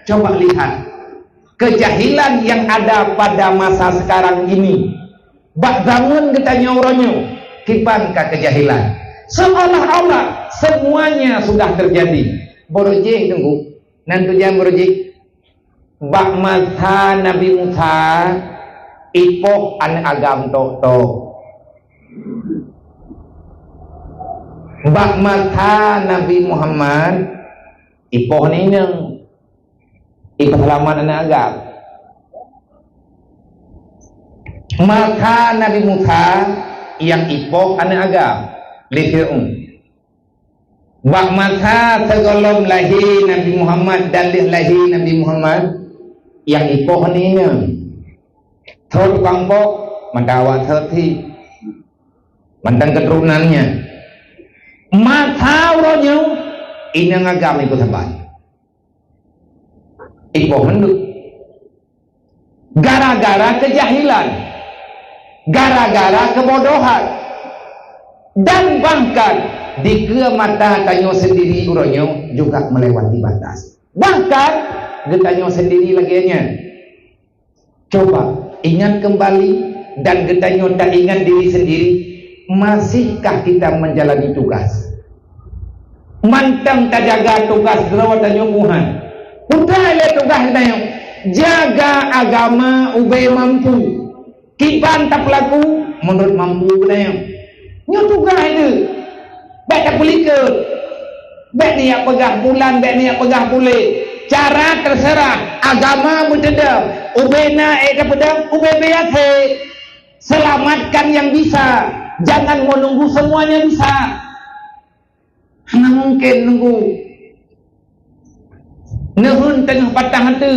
Coba lihat kejahilan yang ada pada masa sekarang ini. Bak zaman kita nyoronyo, kipankah kejahilan? Seolah-olah semuanya sudah terjadi. Borojih tunggu, nanti jangan borojih. Bak masa Nabi Musa, ipoh an agam tok. Bak masa Nabi Muhammad, ipoh ni neng, ipoh halaman anak agam. Maka Nabi Musa yang ipoh anak agam Lihir'un Bak masa segolom lahir Nabi Muhammad dan lahir Nabi Muhammad yang ipoh ni thot kampok mendawa thoti mentang keturunannya masa uronyo inang agam ikut sabar ipoh menduk gara-gara kejahilan, gara-gara kebodohan, dan bahkan di ke mata tanyo sendiri uronyo juga melewati batas. Bahkan getanyo sendiri laginya. Coba ingat kembali dan getanyo tak ingat diri sendiri, masihkah kita menjalani tugas? Mantang tak jaga tugas derawatanyo Tuhan. Udah le tugas tanyo jaga agama ube mampu. Kiban tak pelaku menurut mampu benar. Nyo tugas itu. Baik tak boleh ke. Baik ni yang pegah bulan, baik ni yang pegah boleh. Cara terserah. Agama bertedam. Ubena tak pedam, ube biasa. Selamatkan yang bisa. Jangan menunggu semuanya bisa. Hanya mungkin nunggu. Nehun tengah patah hati.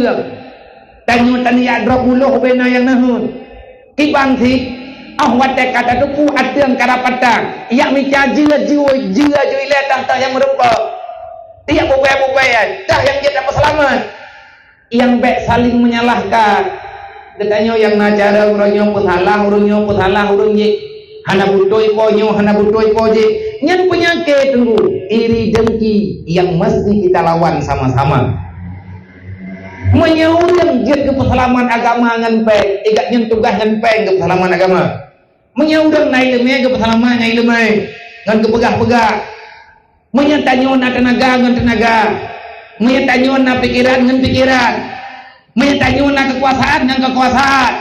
Tanya tanya drop buluh ubena yang nehun. Kibang si watak kata tu atian karapatang yang micaji jiwa le tang yang merempak tiap bubai dah yang dia dapat selamat yang baik saling menyalahkan katanya yang nacara urunyo putalah urunye hana butoi poje nyan penyakit tunggu iri dengki yang mesti kita lawan sama-sama menyaudang jet ke persalaman agama ngan pe igat nyen tugas ngan pe ke persalaman agama menyaudang nai lemai ke persalaman nai lemai ngan ke pegah-pegah menyatanyo na tenaga ngan tenaga menyatanyo na pikiran ngan pikiran menyatanyo na kekuasaan ngan kekuasaan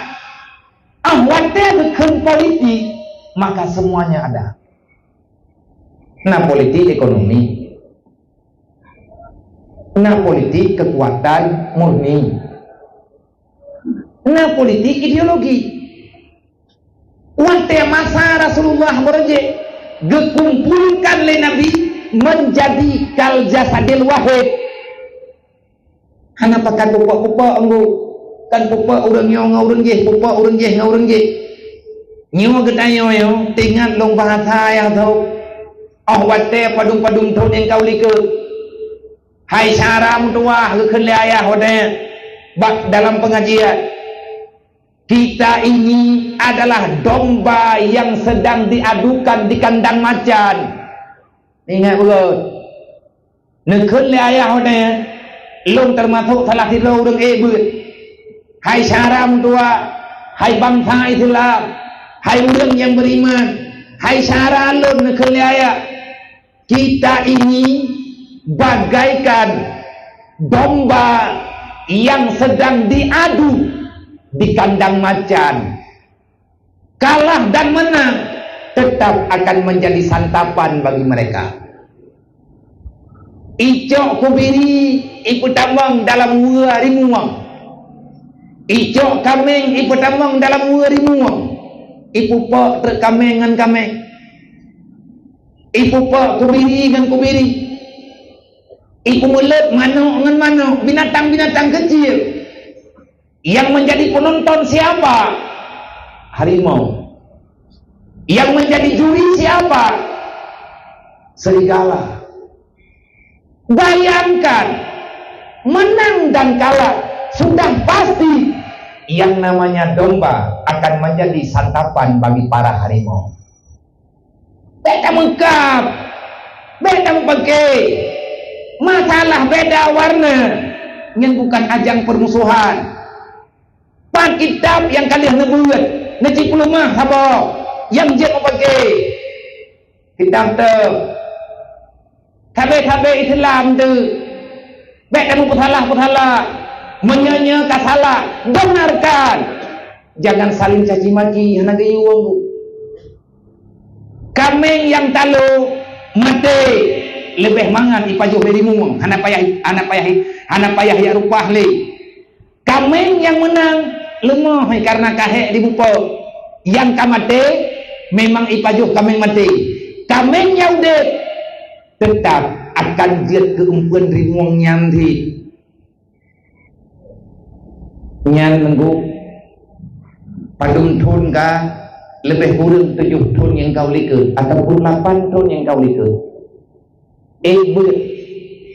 wate bekeun politik maka semuanya ada. Nah politik ekonomi, nah politik kekuatan murni, nah politik ideologi. Wante masa Rasulullah berje dikumpulkan oleh Nabi menjadi kal jasadil wahid. Hana pakai pupa enggu kan pupa urang yo ngaurang je pupa urang je ngaurang je. Nyo getanyo yo tingat long bahasa yang tau. Wate padung-padung thon yang kau like. Hai saram tua keun le ayah hode bak dalam pengajian. Kita ini adalah domba yang sedang diadukan di kandang macan. Ingat betul. Nekeun le ayah hode long termasuk salah satu urang ebut. Hai saram tua, hai bangsa Islam, hai urang yang beriman, hai saralun nekeun le ayah. Kita ini bagaikan domba yang sedang diadu di kandang macan. Kalah dan menang tetap akan menjadi santapan bagi mereka. Icok kubiri ikut tambang dalam rimuang. Icok kameng ikut tambang dalam rimuang. Ipu pak terkameng dengan kameng. Ipu pak kubiri dengan kubiri. Ipu mulut manuk dengan manuk. Binatang-binatang kecil. Yang menjadi penonton siapa? Harimau. Yang menjadi juri siapa? Serigala. Bayangkan, menang dan kalah sudah pasti yang namanya domba akan menjadi santapan bagi para harimau. Beda mengkap, beda pakai, masalah beda warna. yang bukan ajang permusuhan. Pan kitab yang kalian ngebuat ngecik pelemah sabar yang dia pakai kitab tu tabe Islam tu baik kamu salah menyanyi salah, benarkan, jangan saling caci maki hana gayung. Kameng yang talu mati lebih mangan ipajuh dari mumung hana payah ya rupah le. Kameng yang menang lemah karena kahek dibuka. Yang kamate memang ipajuh kameng mati. Kameng yang udah tetap akan dia keumpuan rimuang nyanti nyan nenggu padum thun ka lebih kurang 7 thun yang kau likut ataupun 8 thun yang kau likut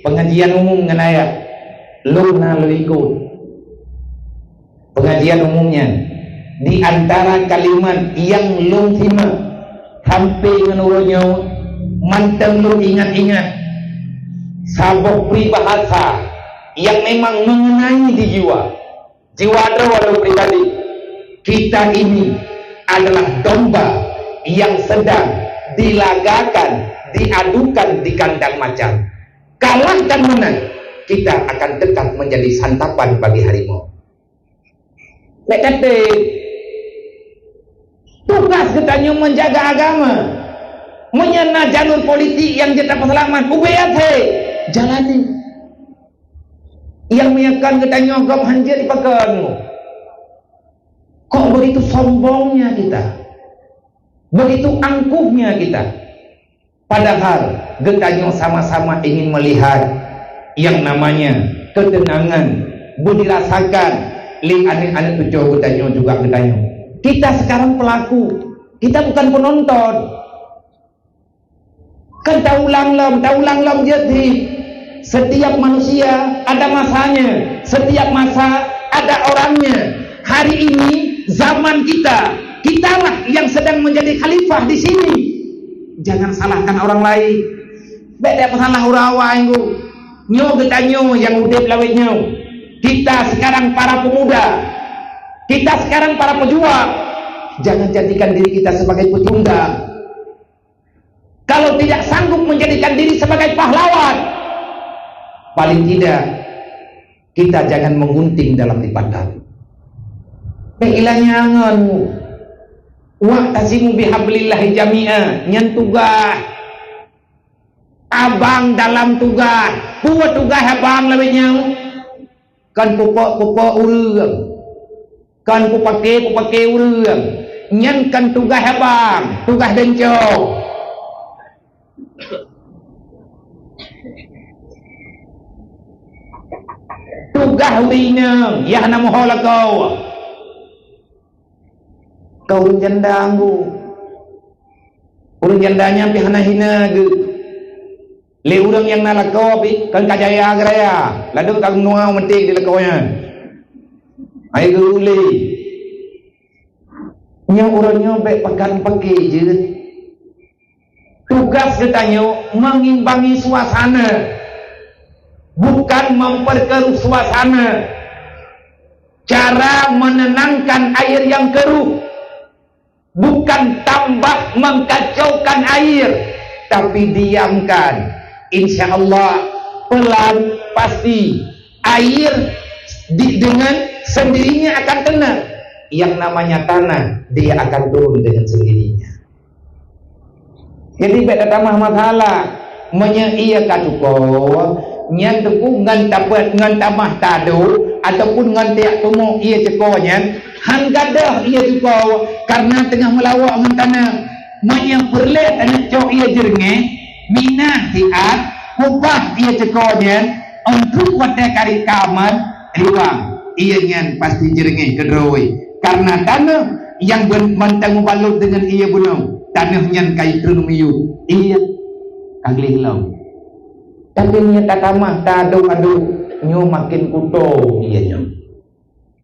pengajian umum nganaya luna lo ikut pengajian umumnya di antara kalimat yang lo terima sampai menurutnya manteng lo ingat-ingat sabuk pribahasa yang memang mengenai di jiwa walau pribadi kita ini adalah domba yang sedang dilagakan, diadukan di kandang macan. Kalah dan menang, kita akan tetap menjadi santapan bagi harimau. Nek kate tugas kita menjaga agama, menyena jalur politik yang kita perselamat, ubeyate jalani. Yang menyekan kita nyogok hanjir dipakai. Kok begitu sombongnya kita, begitu angkuhnya kita, padahal kita sama-sama ingin melihat yang namanya ketenangan boleh dirasakan ling anak-anak tujuh kita juga kita sekarang pelaku, kita bukan penonton. Kan taulang lam jadi setiap manusia ada masanya, setiap masa ada orangnya. Hari ini zaman kitalah yang sedang menjadi khalifah di sini. Jangan salahkan orang lain. Beda masalah urawa itu. Nyo getanyo yang udah lawetnya. Kita sekarang para pemuda, kita sekarang para pejuang. Jangan jadikan diri kita sebagai pecundang. Kalau tidak sanggup menjadikan diri sebagai pahlawan, paling tidak kita jangan menggunting dalam lipatan. Ilahnya anganmu wa'tasimu bihablillahi jami'a nyentugah abang dalam tugas buat tugas abang lebihnya kan pupuk urang kan pupake urang nyen kan tugas abang tugas bencong tugas winang ya nama hola kau urang janda anggu urang jandanya pi hana hina ge le urang yang nalako pi kan kajaya agraya ladu kang nuau mentik di lakonya ai ge uli nya urangnya baik pakan pakai je tugas katanya mengimbangi suasana bukan memperkeruh suasana, cara menenangkan air yang keruh bukan tambah mengkacaukan air, tapi diamkan. Insya Allah pelan pasti air dengan sendirinya akan tenang. Yang namanya tanah dia akan turun dengan sendirinya. Jadi beda tamah masalah menyia kacuko nyan tepu ngan dapat ngan tamah tadu ataupun ngan tiak tumu ia cekonya han gadah ia cuko karena tengah melawak ngan tanah manya perlet anak cok ia jernge minah tiat kupah ia cekonya untuk pada kari kamar riwang ia nyan pasti jernge kedroi karena tanah yang mentang balut dengan ia bunung tanah nyan kai trumiyu iya kagli hilau tapi nya takamah tadu adu nyo makin kuto iya nyo